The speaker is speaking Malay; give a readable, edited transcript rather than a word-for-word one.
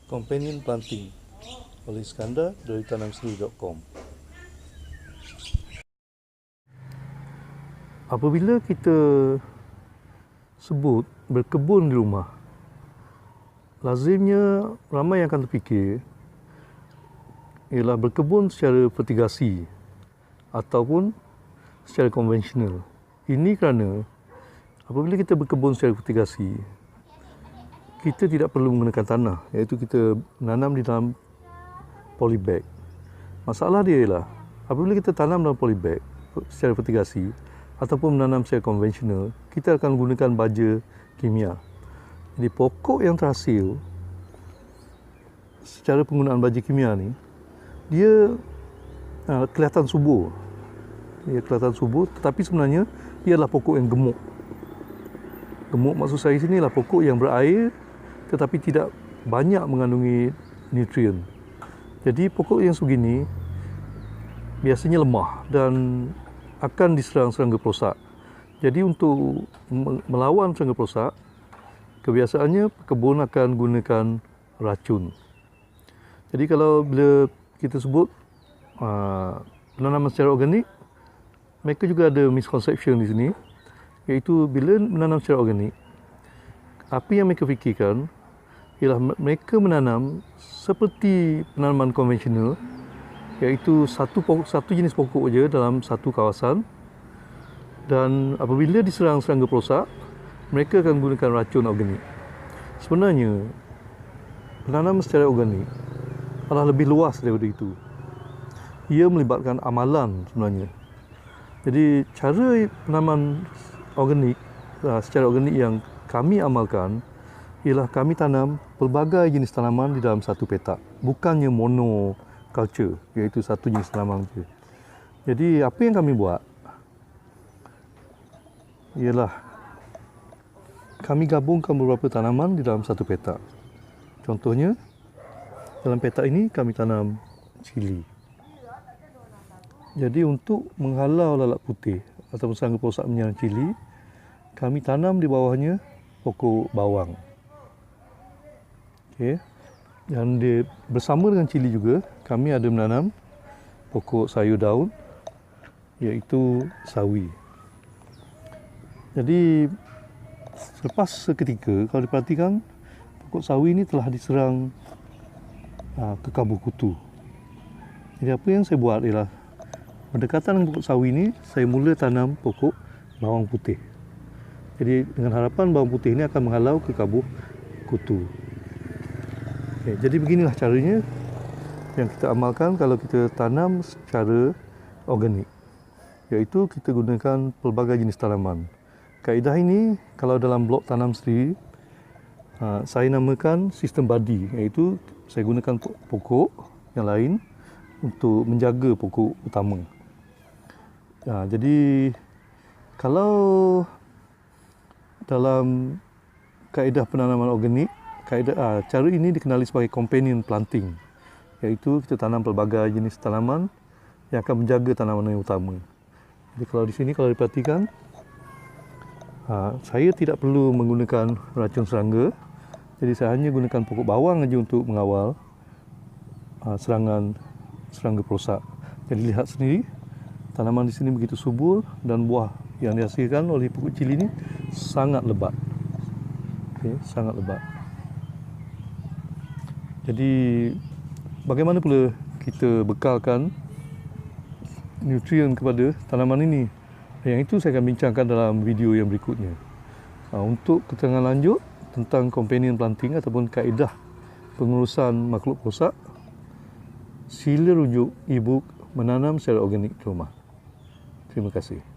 Companion Planting oleh Iskandar dari tanamsri.com. Apabila kita sebut berkebun di rumah, lazimnya ramai yang akan terfikir ialah berkebun secara vertigasi ataupun secara konvensional. Ini kerana apabila kita berkebun secara vertigasi, kita tidak perlu menggunakan tanah, iaitu kita menanam di dalam polybag. Masalah dia ialah apabila kita tanam dalam polybag secara vertigasi ataupun menanam secara konvensional, kita akan gunakan baja kimia. Jadi pokok yang terhasil secara penggunaan baja kimia ni, dia kelihatan subur. Dia kelihatan subur, tetapi sebenarnya dia adalah pokok yang gemuk. Gemuk maksud saya sini adalah pokok yang berair tetapi tidak banyak mengandungi nutrien. Jadi pokok yang sebegini biasanya lemah dan akan diserang serangga perosak. Jadi untuk melawan serangga perosak, kebiasaannya pekebun akan gunakan racun. Jadi kalau bila kita sebut penanaman secara organik, mereka juga ada misconception di sini, iaitu bila menanam secara organik, apa yang mereka fikirkan ialah mereka menanam seperti penanaman konvensional, iaitu satu jenis pokok saja dalam satu kawasan, dan apabila diserang serangga perosak, mereka akan gunakan racun organik. Sebenarnya penanaman secara organik adalah lebih luas daripada itu. Ia melibatkan amalan sebenarnya. Jadi cara penanaman organik secara organik yang kami amalkan ialah kami tanam pelbagai jenis tanaman di dalam satu petak, bukannya monoculture, iaitu satu jenis tanaman saja. Jadi apa yang kami buat ialah kami gabungkan beberapa tanaman di dalam satu petak. Contohnya dalam petak ini kami tanam cili. Jadi untuk menghalau lalat putih ataupun serangga perosak menyerang cili, kami tanam di bawahnya pokok bawang. Okey. Dan bersama dengan cili juga kami ada menanam pokok sayur daun, iaitu sawi. Jadi selepas seketika, kalau diperhatikan, pokok sawi ini telah diserang kekabut kutu. Jadi apa yang saya buat ialah berdekatan dengan pokok sawi ini, saya mula tanam pokok bawang putih. Jadi dengan harapan bawang putih ini akan menghalau kekabut kutu. Okay, jadi beginilah caranya yang kita amalkan kalau kita tanam secara organik, iaitu kita gunakan pelbagai jenis tanaman. Kaedah ini kalau dalam blok tanam sendiri, saya namakan sistem badi, iaitu saya gunakan pokok yang lain untuk menjaga pokok utama. Jadi kalau dalam kaedah penanaman organik, cara ini dikenali sebagai companion planting, iaitu kita tanam pelbagai jenis tanaman yang akan menjaga tanaman yang utama. Jadi kalau di sini kalau diperhatikan, saya tidak perlu menggunakan racun serangga. Jadi saya hanya gunakan pokok bawang saja untuk mengawal serangan serangga perosak. Jadi lihat sendiri, tanaman di sini begitu subur dan buah yang dihasilkan oleh pokok cili ini sangat lebat. Okay, sangat lebat. Jadi bagaimana pula kita bekalkan nutrien kepada tanaman ini? Yang itu saya akan bincangkan dalam video yang berikutnya. Untuk keterangan lanjut tentang companion planting ataupun kaedah pengurusan makhluk perosak, sila rujuk e-book Menanam Secara Organik di Rumah. Terima kasih.